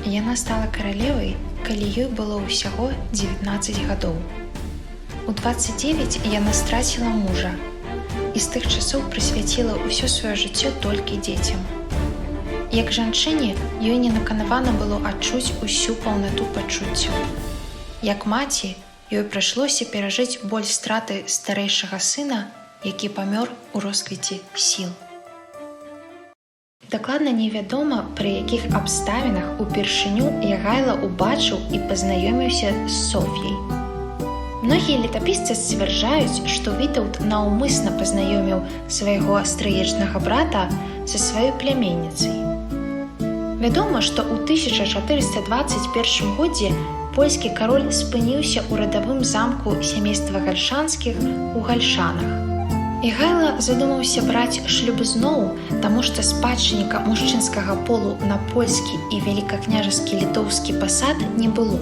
Яна стала каралевай, калі ёй было ўсяго 19 гадоў. У 29 яна страціла мужа і з тых часоў прысвяціла ўсё сваё жыццё толькі дзецям. Як жанчыне ёй не наканавана было адчуць усю паўнату пачуццяў. Як маці, ёй прыйшлося перажыць боль страты старэйшага сына, які памёр у росквіце сіл. Дакладна невядома, пры якіх абставінах упершыню Ягайла ўбачыў і пазнаёміўся з Соф'яй. Многія летапісцы сцвярджаюць, што Вітаўт наўмысна пазнаёміў свайго стрыечнага брата са сваёй пляменніцай. Вядома, што ў 1421 годзе польскі кароль спыніўся ў радавым замку сямейства гальшанскіх у Гальшанах. Ягайла задумаўся браць шлюб зноў, таму што спадчынніка мужчынскага полу на польскі і вялікакняжаскі літоўскі пасад не было.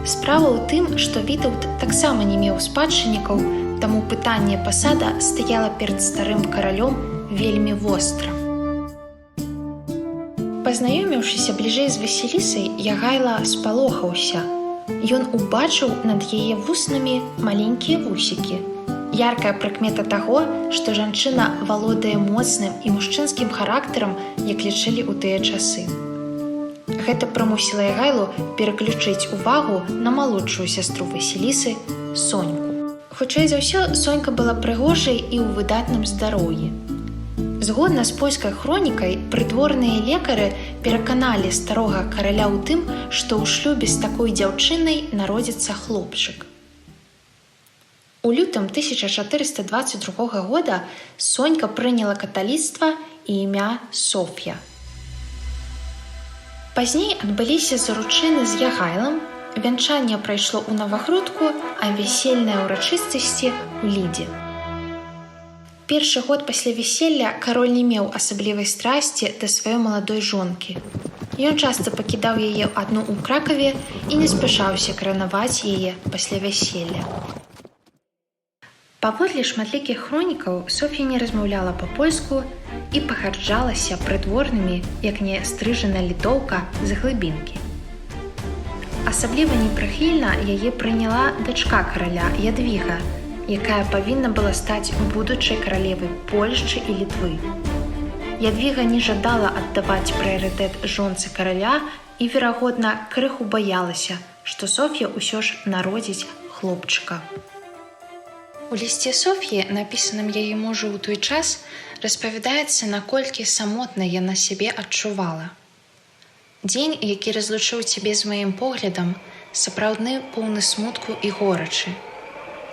Справа ў тым, што Вітаўт таксама не меў спадчыннікаў, таму пытанне пасада стаяла перад старым каралём вельмі востра. Пазнаёміўшыся бліжэй з Васілісай, Ягайла спалохаўся. Ён убачыў над яе вуснамі маленькія вусікі. Яркая прыкмета таго, што жанчына валодае моцным і мужчынскім характарам, як лічылі ў тыя часы. Гэта прымусіла Ягайлу пераключыць увагу на малодшую сястру Васілісы, Соньку. Хутчэй за ўсё, Сонька была прыгожай і ў выдатным здароўі. Згодна з польскай хронікай, прыдворныя лекары пераканалі старога караля ў тым, што ў шлюбе з такой дзяўчынай народзіцца хлопчык. У лютым 1422 года Сонька прыняла каталіцтва і імя Соф'я. Пазней адбыліся заручыны з Ягайлам, вянчанне прайшло ў Навагрудку, а вясельныя ўрачыстасці ў Лідзе. Першы год пасля вяселля кароль не меў асаблівай страсці да сваёй маладой жонкі. Ён часта пакідаў яе адну ў Кракаве і не спяшаўся каранаваць яе пасля вяселля. Паводле шматлікіх хронікаў, Соф'я не размаўляла па-польску і пагарджалася прыдворнымі, як не стрыжаная літоўка з глыбінкі. Асабліва непрыхільна яе прыняла дачка караля Ядвіга, якая павінна была стаць будучай каралевай Польшчы і Літвы. Ядвіга не жадала аддаваць прыярытэт жонцы караля і, верагодна, крыху баялася, што Соф'я ўсё ж народзіць хлопчыка. У лісце Соф'і, напісаным яе мужу ў той час, распавядаецца, наколькі самотна яна сябе адчувала. Дзень, які разлучыў цябе з маім поглядам, сапраўдны поўны смутку і горачы.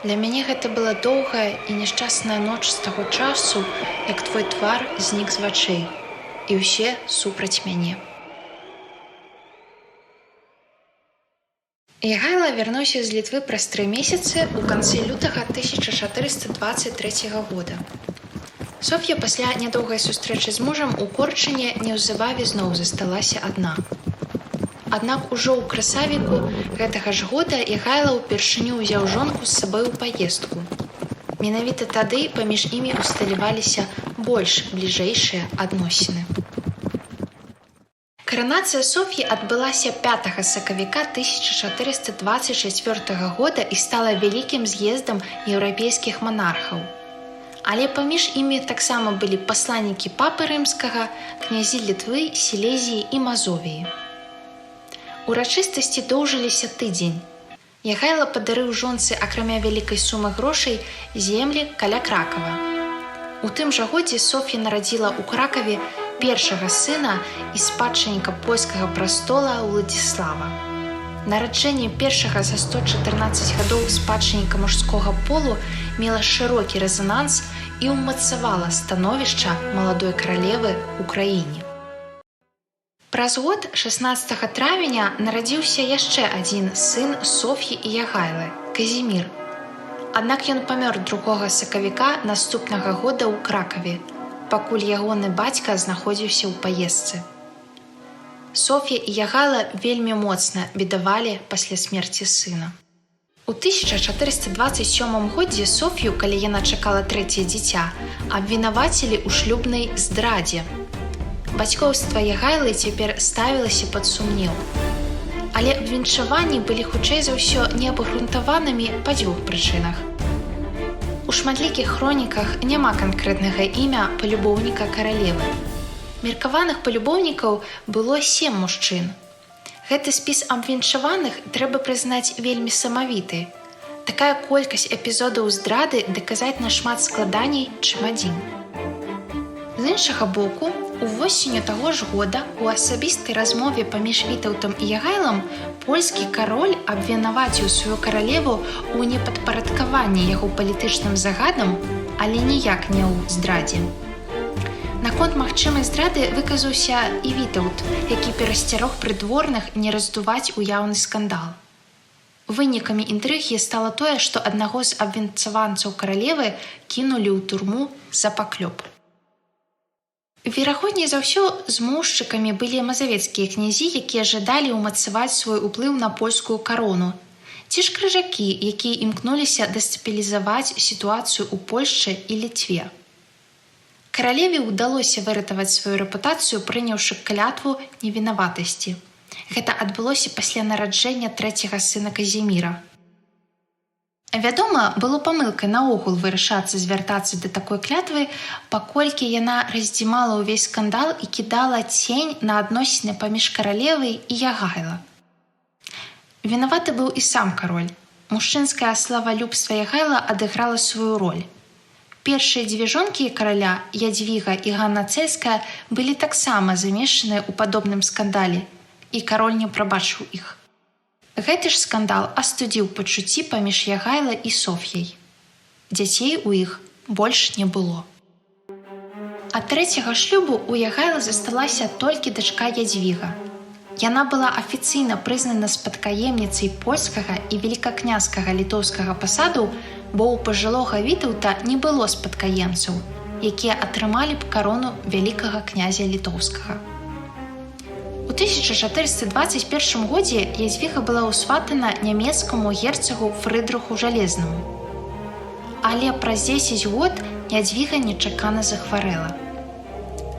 Для мяне гэта была доўгая і няшчасная ноч з таго часу, як твой твар знік з вачэй, і ўсе супраць мяне. Ягайла вярнуўся з Літвы праз 3 месяцы ў канцы лютага 1423 года. Соф'я пасля нядоўгай сустрэчы з мужам у Корчыне неўзабаве зноў засталася адна. Аднак ужо ў красавіку гэтага ж года Ягайла ўпершыню ўзяў жонку з сабой у паездку. Менавіта тады паміж імі усталяваліся больш бліжэйшыя адносіны. Каранацыя Соф'і адбылася 5 сакавіка 1424 года і стала вялікім з'ездам еўрапейскіх манархаў. Але паміж імі таксама былі пасланнікі папы рымскага, князі Літвы, Сілезіі і Мазовіі. Урачыстасці доўжыліся тыдзень. Ягайла падарыў жонцы, акрамя вялікай сумы грошай, землі каля Кракава. У тым жа годзе Соф'я нарадзіла ў Кракаве першага сына і спадчынніка польскага прастола Уладзіслава. Нараджэнне першага за 114 гадоў спадчынніка мужскога полу мела шырокі рэзананс і ўмацавала становішча маладой каралевы ў краіне. Праз год, 16 травеня, нарадзіўся яшчэ адзін сын Соф'і і Ягайлы – Казімір. Аднак ён памёр 2 сакавіка наступнага года ў Кракаве, пакуль ягоны бацька знаходзіўся ў паездцы. Соф'я і Ягайла вельмі моцна бедавалі пасля смерці сына. У 1427 годзе Соф'ю, калі яна чакала 3-е дзіця, абвінавацілі ў шлюбнай здрадзе. бацькоўства Ягайлы цяпер ставілася пад сумнеў. Але абвінчаванні былі хутчэй за ўсё неабгрунтаванымі па дзвюх прычынах. У шматлікіх хроніках няма канкрэтнага імя палюбоўніка каралевы. Меркаваных палюбоўнікаў было 7 мужчын. Гэты спіс абвінчаваных трэба прызнаць вельмі самавіты. Такая колькасць эпізодаў здрады даказаць нашмат складаней, чым адзін. З іншага боку, увосенню таго ж года у асабістай размове паміж Вітаўтам і Ягайлам польскі кароль абвінаваціў сваю каралеву ў непадпарадкаванні яго палітычным загадам, але ніяк не ў здрадзе. Наконт магчымай здрады выказаўся і Вітаўт, які перасцярог прыдворных не раздуваць уяўны скандал. Вынікамі інтрыгі стала тое, што аднаго з абвінцаванцаў каралевы кінулі ў турму за паклёп. Верагодней за ўсё змоўшчыкамі былі мазавецкія князі, якія жадалі ўмацаваць свой уплыў на польскую карону, ці ж крыжакі, якія імкнуліся дэстабілізаваць сітуацыю ў Польшчы і Літве. Каралеве ўдалося выратаваць сваю рэпутацыю, прыняўшы клятву невінаватасці. Гэта адбылося пасля нараджэння 3-го сына Казіміра. Вядома, было памылкай наогул вырашацца звяртацца да такой клятвы, паколькі яна раздзімала ўвесь скандал і кідала цень на адносіны паміж каралевай і Ягайла. Вінаваты быў і сам кароль. Мужчынскае славалюбства Ягайла адыграла сваю роль. Першыя дзве жонкі караля, Ядзвіга і Ганна Цельская, былі таксама замешаныя ў падобным скандале, і кароль не прабачыў іх. Гэты ж скандал астудзіў пачуцці паміж Ягайла і Соф'яй. Дзяцей у іх больш не было. Ад 3-го шлюбу у Ягайла засталася толькі дачка Ядзвіга. Яна была афіцыйна прызнана спадкаемніцай польскага і велікакняскага літоўскага пасаду, бо ў пажылога Вітаўта не было спадкаемцаў, якія атрымалі б карону вялікага князя літоўскага. У 1421 годзе Ядзвіга была ўсватана нямецкаму герцагу Фрыдрыху Жалезнаму. Але праз 10 год Ядзвіга нечакана захварэла.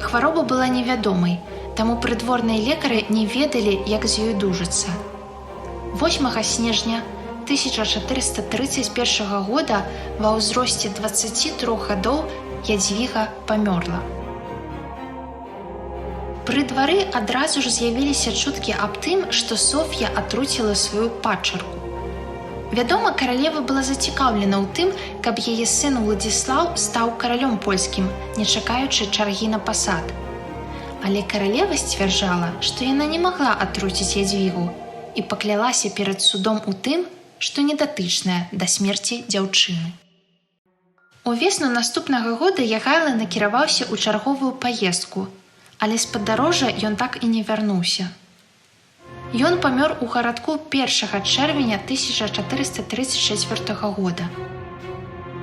Хвароба была невядомай, таму прыдворныя лекары не ведалі, як з ёй дужацца. 8 снежня 1431 года ва ўзросце 23 гадоў Ядзвіга памёрла. Пры двары адразу ж з'явіліся чуткі аб тым, што Соф'я атруціла сваю падчарку. Вядома, каралева была зацікаўлена ў тым, каб яе сын Уладзіслаў стаў каралём польскім, не чакаючы чаргі на пасад. Але каралева сцвярджала, што яна не магла атруціць Ядзвігу і паклялася перад судом у тым, што недатычная да смерці дзяўчыны. Увесну наступнага года Ягайла накіраваўся ў чарговую паездку, але з падарожжа ён так і не вярнуўся. Ён памёр у гарадку 1 чэрвеня 1434 года.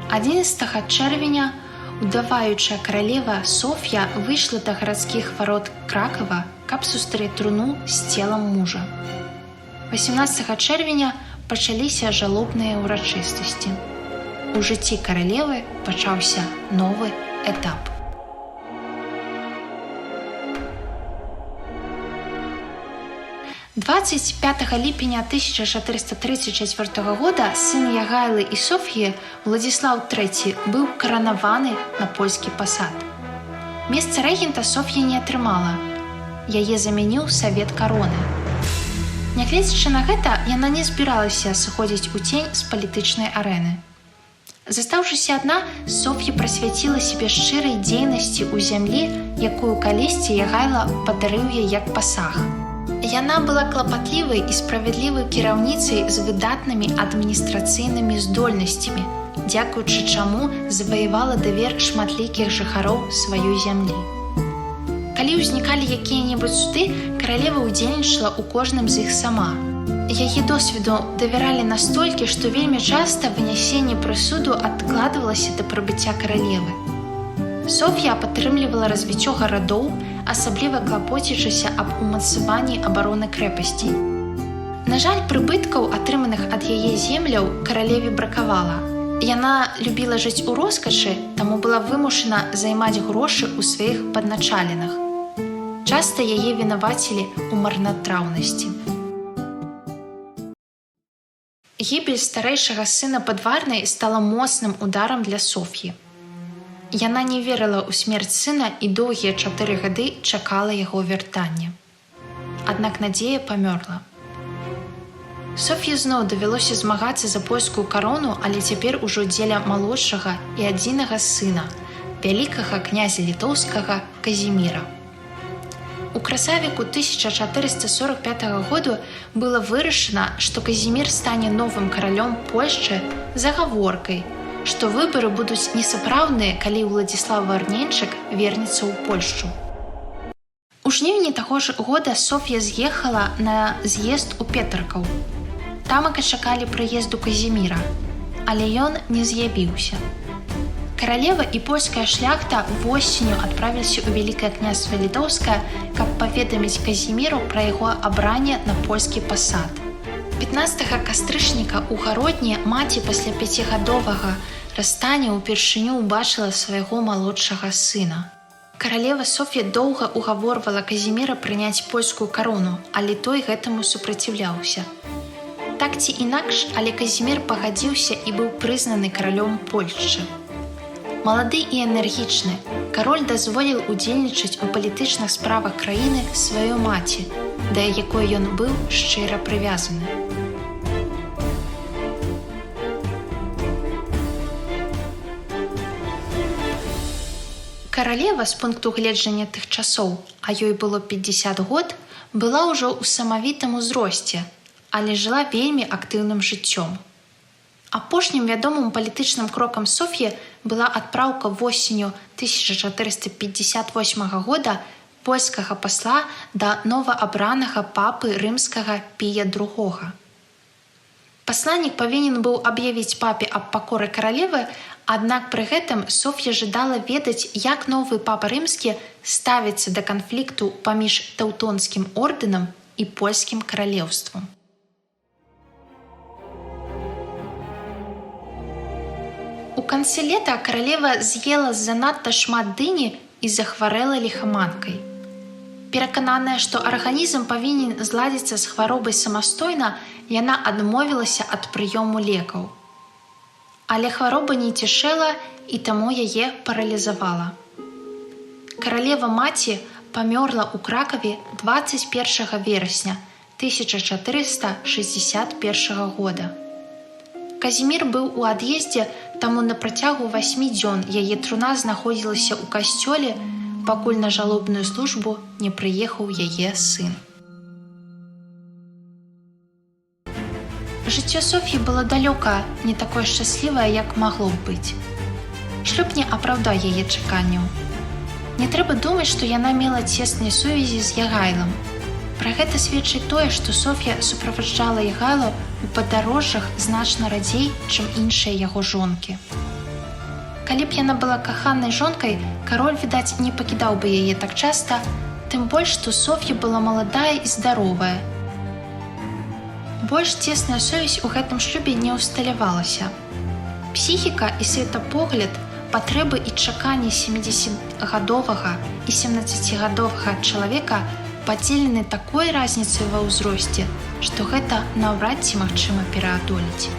11 чэрвеня удаваючая каралева Соф'я выйшла да гарадскіх варот Кракава, каб сустрэць труну з целам мужа. 18 чэрвеня пачаліся жалобныя ўрачыстасці. У жыцці каралевы пачаўся новы этап. 25 ліпеня 1434 года сын Ягайлы і Соф'і, Уладзіслаў III, быў каранаваны на польскі пасад. Месца рэгента Соф'я не атрымала. Яе замяніў савет кароны. Нягледзячы на гэта, яна не збіралася сыходзіць у цень з палітычнай арэны. Застаўшыся адна, Соф'я прысвяціла сябе шчырай дзейнасці ў зямлі, якую калісьці Ягайла падарыў яе як пасаг. Яна была клапатлівай і справядлівай кіраўніцай з выдатнымі адміністрацыйнымі здольнасцямі, дзякуючы чаму заваявала давер шматлікіх жыхароў сваёй зямлі. Калі ўзнікалі якія-небудзь суды, каралева ўдзельнічала ў кожным з іх сама. Яе досведу давяралі настолькі, што вельмі часта вынясенне прысуду адкладвалася да прыбыцця каралевы. Соф'я падтрымлівала развіццё гарадоў, асабліва клапоцячыся аб умацаванні абароны крэпасцей. На жаль, прыбыткаў, атрыманых ад яе земляў, каралеве бракавала. Яна любіла жыць у роскашы, таму была вымушана займаць грошы ў сваіх падначаленых. Часта яе вінавацілі ў марнатраўнасці. Гібель старэйшага сына падварнай стала моцным ударам для Соф'і. Яна не верыла ў смерць сына і доўгія 4 гады чакала яго вяртання. Аднак надзея памёрла. Соф'і зноў давялося змагацца за польскую карону, але цяпер ужо дзеля малодшага і адзінага сына, вялікага князя літоўскага Казіміра. У красавіку 1445 году было вырашана, што Казімір стане новым каралём Польшчы з агаворкай, што выбары будуць несапраўдныя, калі Уладзіслаў Варненчык вернецца ў Польшчу. У жніўні таго ж года Соф'я з'ехала на з'езд у Петаркаў. Тамака чакалі прыезду Казіміра, але ён не з'явіўся. Каралева і польская шляхта восенню адправіліся ў Вялікае княства Літоўскае, каб паведаміць Казіміру пра яго абранне на польскі пасад. 15 кастрычніка ў гародні маці пасля 5гадовага расстання ўпершыню ўбачыла свайго малодшага сына. Каралева Соф'я доўга угаворвала Казіміра прыняць польскую карону, але той гэтаму супраціўляўся. Так ці інакш, але Казімір пагадзіўся і быў прызнаны каралём Польшчы. Малады і энергічны, кароль дазволіў удзельнічаць у палітычных справах краіны сваёй маці, да якой ён быў шчыра прывязаны. Каралева, з пункту гледжання тых часоў, а ёй было 50 год, была ўжо ў самавітым узросце, але жыла вельмі актыўным жыццём. Апошнім вядомым палітычным крокам Соф'і была адпраўка восенню 1458 года польскага пасла да новаабранага папы рымскага Пія II. Пасланнік павінен быў аб'явіць папе аб пакоры каралевы, аднак пры гэтым Соф'я жадала ведаць, як новы папа рымскі ставіцца да канфлікту паміж Тэўтонскім ордэнам і польскім каралеўствам. У канцы лета каралева з'ела занадта шмат дыні і захварэла ліхаманкай. Перакананая, што арганізм павінен зладзіцца з хваробай самастойна, яна адмовілася ад прыёму лекаў. Але хвароба не цішэла і таму яе паралізавала. Каралева-маці памёрла ў Кракаве 21 верасня 1461 года. Казімір быў у ад'ездзе, таму на працягу 8 дзён яе труна знаходзілася ў касцёле, пакуль на жалобную службу не прыехаў яе сын. Жыццё Соф'і было далёка не такое шчаслівае, як магло б быць. Шлюб не апраўдаў яе чаканняў. Не трэба думаць, што яна мела цесныя сувязі з Ягайлам. Пра гэта сведчыць тое, што Соф'я суправаджала Ягайла ў падарожжах значна радзей, чым іншыя яго жонкі. Калі б яна была каханай жонкай, кароль, відаць, не пакідаў бы яе так часта, тым больш, што Соф'я была маладая і здаровая. Больш цесная сувязь у гэтым шлюбе не ўсталявалася. Псіхіка і светапогляд, патрэбы і чаканні 70гадовага і 17гадовага чалавека падзелены такой разніцай ва ўзросце, што гэта наўрад ці магчыма пераадолець.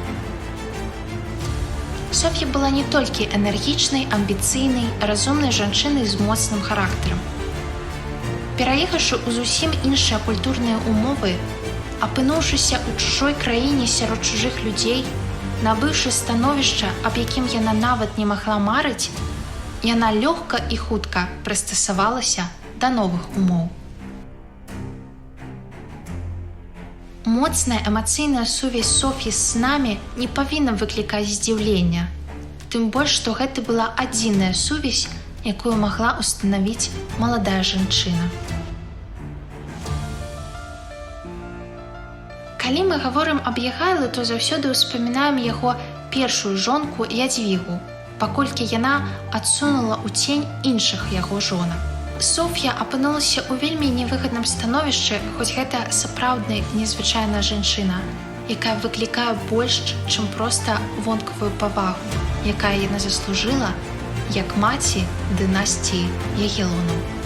Соф'я была не толькі энергічнай, амбіцыйнай, разумнай жанчынай з моцным характарам. Пераехаўшы ў зусім іншыя культурныя умовы, апынуўшыся ў чужой краіне сярод чужых людзей, набыўшы становішча, аб якім яна нават не магла марыць, яна лёгка і хутка прыстасавалася да новых умоў. Моцная эмацыйная сувязь Соф'і з снамі не павінна выклікаць здзіўлення, тым больш, што гэта была адзіная сувязь, якую магла ўстанавіць маладая жанчына. Калі мы гаворым аб Ягайлы, то заўсёды ўспамінаем яго першую жонку Ядзвігу, паколькі яна адсунула ў цень іншых яго жонак. Соф'я апынулася ў вельмі невыгадным становішчы, хоць гэта сапраўдна незвычайная жанчына, якая выклікае больш, чым проста вонкавую павагу, якая яна заслужыла як маці дынастіі Ягелонаў.